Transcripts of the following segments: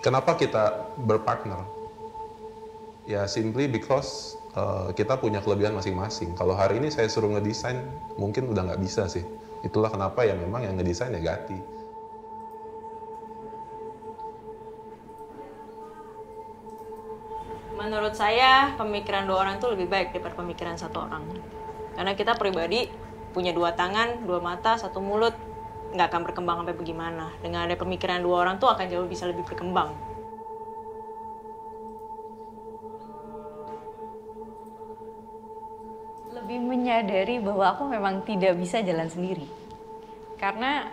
Kenapa kita berpartner? Ya simply because kita punya kelebihan masing-masing. Kalau hari ini saya suruh ngedesain, mungkin udah nggak bisa sih. Itulah kenapa ya memang yang ngedesain ya Gati. Menurut saya, pemikiran dua orang itu lebih baik daripada pemikiran satu orang. Karena kita pribadi punya dua tangan, dua mata, satu mulut, nggak akan berkembang sampai bagaimana. Dengan ada pemikiran dua orang tuh akan jauh bisa lebih berkembang. Lebih menyadari bahwa aku memang tidak bisa jalan sendiri. Karena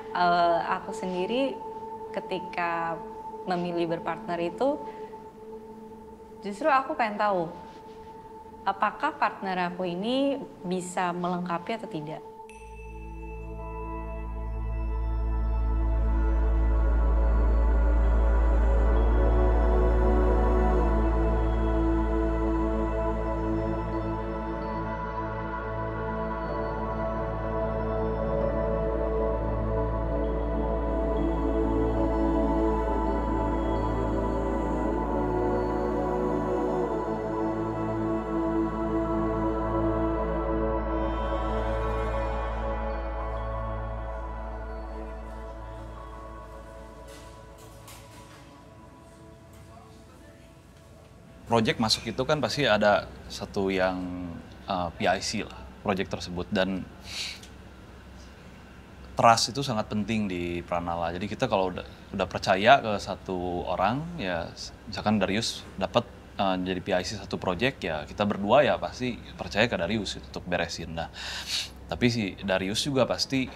aku sendiri ketika memilih berpartner itu, justru aku pengen tahu apakah partner aku ini bisa melengkapi atau tidak. Project masuk itu kan pasti ada satu yang PIC lah, project tersebut, dan trust itu sangat penting di Pranala. Jadi kita kalau udah percaya ke satu orang, ya misalkan Darius dapat jadi PIC satu project, ya kita berdua ya pasti percaya ke Darius untuk beresin. Nah, tapi si Darius juga pasti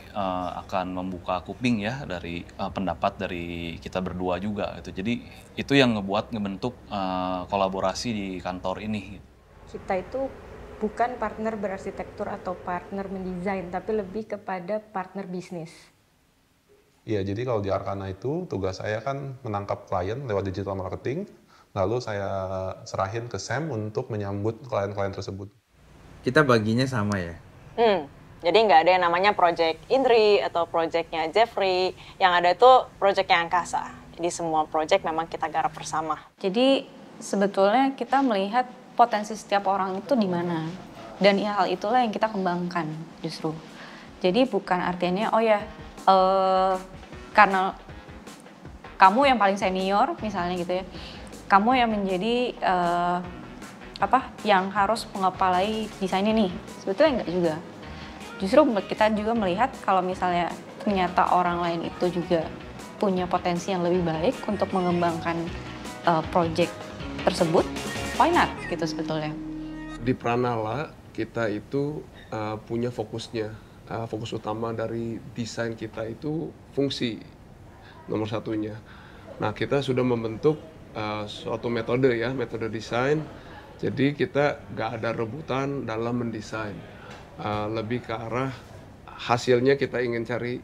akan membuka kuping ya dari pendapat dari kita berdua juga gitu. Jadi itu yang ngebentuk kolaborasi di kantor ini. Kita itu bukan partner berarsitektur atau partner mendesain, tapi lebih kepada partner bisnis. Iya, jadi kalau di Arkana itu tugas saya kan menangkap klien lewat digital marketing, lalu saya serahin ke Sam untuk menyambut klien-klien tersebut. Kita baginya sama ya? Jadi nggak ada yang namanya project Indri atau projectnya Jeffrey. Yang ada tuh projectnya Angkasa. Jadi semua project memang kita garap bersama. Jadi sebetulnya kita melihat potensi setiap orang itu di mana. Dan hal itulah yang kita kembangkan justru. Jadi bukan artinya, oh ya, karena kamu yang paling senior misalnya gitu ya, kamu yang menjadi yang harus mengepalai desain ini. Sebetulnya enggak juga. Justru kita juga melihat kalau misalnya ternyata orang lain itu juga punya potensi yang lebih baik untuk mengembangkan project tersebut, why not gitu sebetulnya. Di Pranala kita itu punya fokusnya, fokus utama dari desain kita itu fungsi nomor satunya. Nah, kita sudah membentuk suatu metode ya, metode desain. Jadi kita nggak ada rebutan dalam mendesain. Lebih ke arah hasilnya, kita ingin cari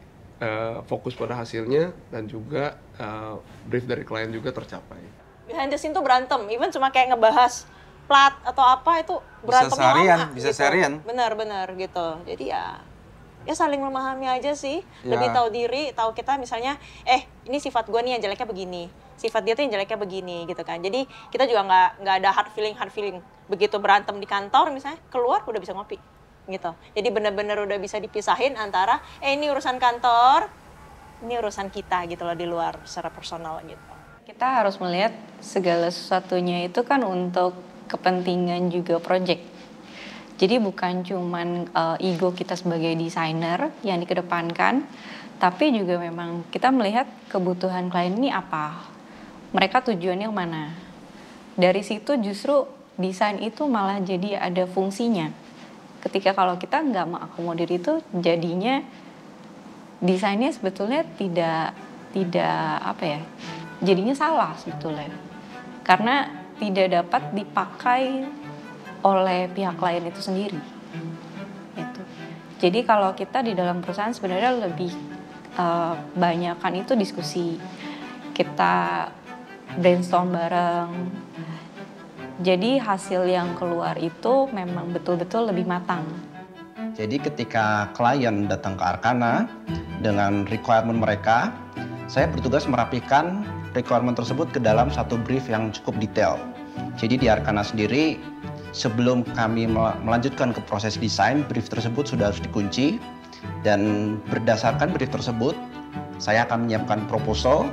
fokus pada hasilnya, dan juga brief dari klien juga tercapai. Behind the scene tuh berantem, even cuma kayak ngebahas plat atau apa itu berantemnya lama. Bisa gitu. seharian. Benar gitu. Jadi ya saling memahami aja sih. Ya. Lebih tahu diri, tahu kita misalnya, ini sifat gue nih yang jeleknya begini, sifat dia tuh yang jeleknya begini gitu kan. Jadi kita juga nggak ada hard feeling. Begitu berantem di kantor misalnya, keluar udah bisa ngopi gitu. Jadi benar-benar udah bisa dipisahin antara ini urusan kantor, ini urusan kita gitu loh, di luar secara personal gitu. Kita harus melihat segala sesuatunya itu kan untuk kepentingan juga project. Jadi bukan cuman ego kita sebagai desainer yang dikedepankan, tapi juga memang kita melihat kebutuhan klien ini apa, mereka tujuannya mana. Dari situ justru desain itu malah jadi ada fungsinya. Ketika kalau kita nggak mengakomodir itu, jadinya desainnya sebetulnya tidak jadinya salah sebetulnya, karena tidak dapat dipakai oleh pihak klien itu sendiri. Gitu. Jadi kalau kita di dalam perusahaan sebenarnya lebih banyakkan itu diskusi, kita brainstorm bareng. Jadi hasil yang keluar itu memang betul-betul lebih matang. Jadi ketika klien datang ke Arkana dengan requirement mereka, saya bertugas merapikan requirement tersebut ke dalam satu brief yang cukup detail. Jadi di Arkana sendiri, sebelum kami melanjutkan ke proses desain, brief tersebut sudah harus dikunci, dan berdasarkan brief tersebut, saya akan menyiapkan proposal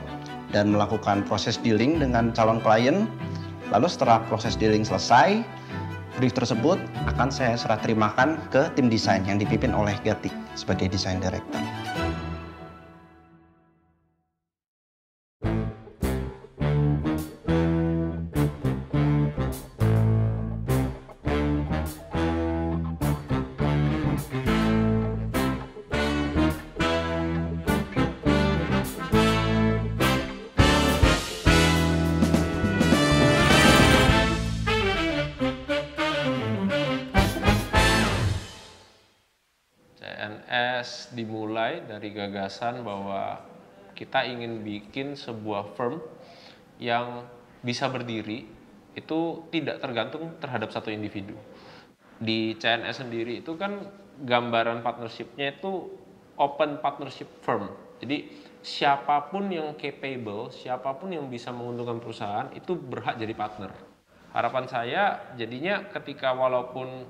dan melakukan proses dealing dengan calon klien. Lalu setelah proses dealing selesai, brief tersebut akan saya serah terimakan ke tim desain yang dipimpin oleh Gatik sebagai desain director. CNS dimulai dari gagasan bahwa kita ingin bikin sebuah firm yang bisa berdiri, itu tidak tergantung terhadap satu individu. Di CNS sendiri itu kan gambaran partnership-nya itu open partnership firm. Jadi siapapun yang capable, siapapun yang bisa menguntungkan perusahaan itu berhak jadi partner. Harapan saya jadinya ketika walaupun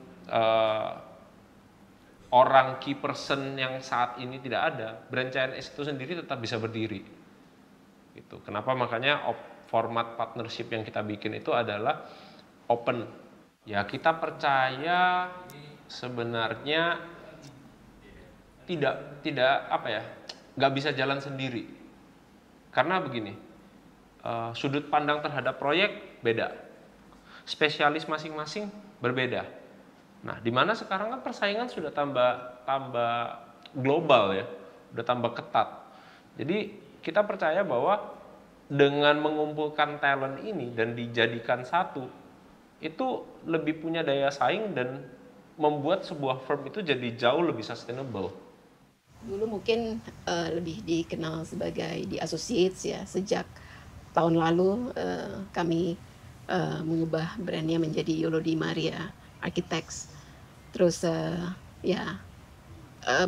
orang key person yang saat ini tidak ada, brand CNS itu sendiri tetap bisa berdiri. Gitu. Kenapa? Makanya format partnership yang kita bikin itu adalah open. Ya, kita percaya sebenarnya nggak bisa jalan sendiri. Karena begini, sudut pandang terhadap proyek beda, spesialis masing-masing berbeda. Nah, di mana sekarang kan persaingan sudah tambah global ya, udah tambah ketat. Jadi kita percaya bahwa dengan mengumpulkan talent ini dan dijadikan satu, itu lebih punya daya saing dan membuat sebuah firm itu jadi jauh lebih sustainable. Dulu mungkin lebih dikenal sebagai The Associates ya, sejak tahun lalu kami mengubah brandnya menjadi Yolo Di Maria Architects. Terus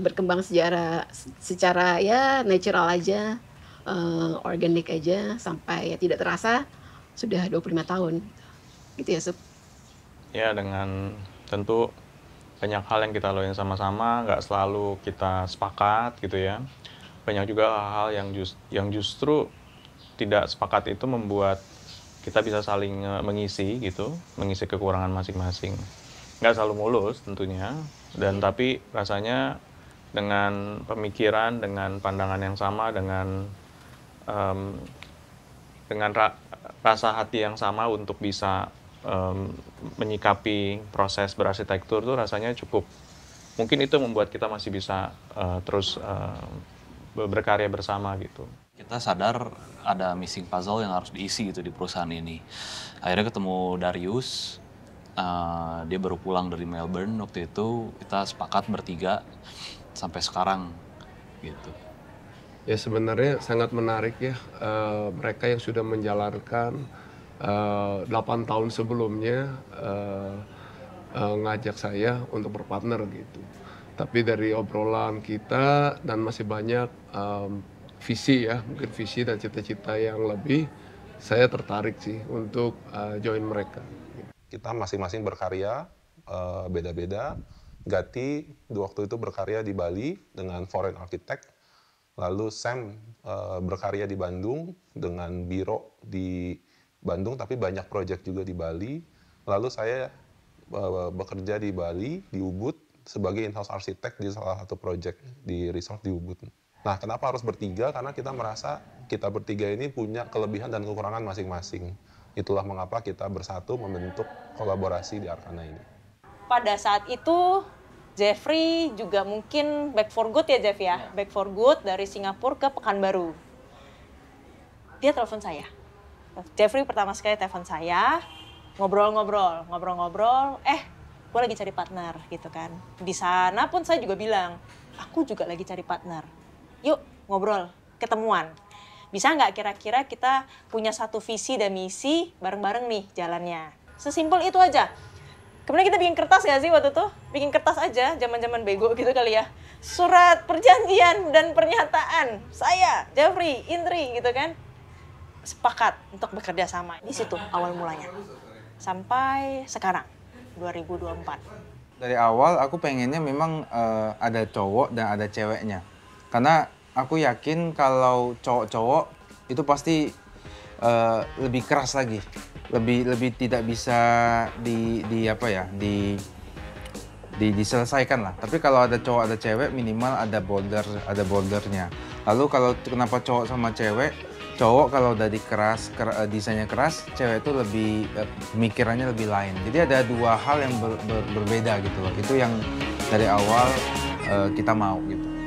berkembang secara ya natural aja, organik aja, sampai ya tidak terasa sudah 25 tahun gitu ya, Sup. Ya, dengan tentu banyak hal yang kita lalui sama-sama, nggak selalu kita sepakat gitu ya. Banyak juga hal-hal yang justru tidak sepakat itu membuat kita bisa saling mengisi gitu, mengisi kekurangan masing-masing. Nggak selalu mulus tentunya, dan tapi rasanya dengan pemikiran, dengan pandangan yang sama, dengan rasa hati yang sama untuk bisa menyikapi proses berarsitektur itu rasanya cukup. Mungkin itu membuat kita masih bisa terus berkarya bersama gitu. Kita sadar ada missing puzzle yang harus diisi gitu di perusahaan ini. Akhirnya ketemu Darius, dia baru pulang dari Melbourne waktu itu, kita sepakat bertiga sampai sekarang gitu. Ya, sebenarnya sangat menarik ya, mereka yang sudah menjalankan 8 tahun sebelumnya ngajak saya untuk berpartner gitu. Tapi dari obrolan kita dan masih banyak visi ya, mungkin visi dan cita-cita yang lebih, saya tertarik sih untuk join mereka. Kita masing-masing berkarya beda-beda. Gati waktu itu berkarya di Bali dengan Foreign Architect. Lalu Sam berkarya di Bandung dengan Biro di Bandung, tapi banyak proyek juga di Bali. Lalu saya bekerja di Bali, di Ubud, sebagai in-house arsitek di salah satu proyek di resort di Ubud. Nah, kenapa harus bertiga? Karena kita merasa kita bertiga ini punya kelebihan dan kekurangan masing-masing. Itulah mengapa kita bersatu membentuk kolaborasi di Arkana ini. Pada saat itu, Jeffrey juga mungkin back for good ya, Jeff ya? Back for good dari Singapura ke Pekanbaru. Dia telepon saya. Jeffrey pertama sekali telepon saya, ngobrol-ngobrol, gue lagi cari partner gitu kan. Di sana pun saya juga bilang, aku juga lagi cari partner. Yuk ngobrol, ketemuan. Bisa nggak kira-kira kita punya satu visi dan misi bareng-bareng nih jalannya. Sesimpel itu aja. Kemudian kita bikin kertas nggak sih waktu itu? Bikin kertas aja, zaman-zaman bego gitu kali ya. Surat perjanjian dan pernyataan. Saya, Jeffrey, Indri gitu kan. sepakat untuk bekerja sama. Di situ awal mulanya. Sampai sekarang, 2024. Dari awal aku pengennya memang ada cowok dan ada ceweknya. Karena aku yakin kalau cowok-cowok itu pasti lebih keras lagi. Lebih tidak bisa diselesaikan lah. Tapi kalau ada cowok ada cewek minimal ada bordernya. Lalu kalau kenapa cowok sama cewek? Cowok kalau udah desainnya keras, cewek itu lebih pemikirannya lebih lain. Jadi ada dua hal yang berbeda gitu loh. Itu yang dari awal kita mau gitu.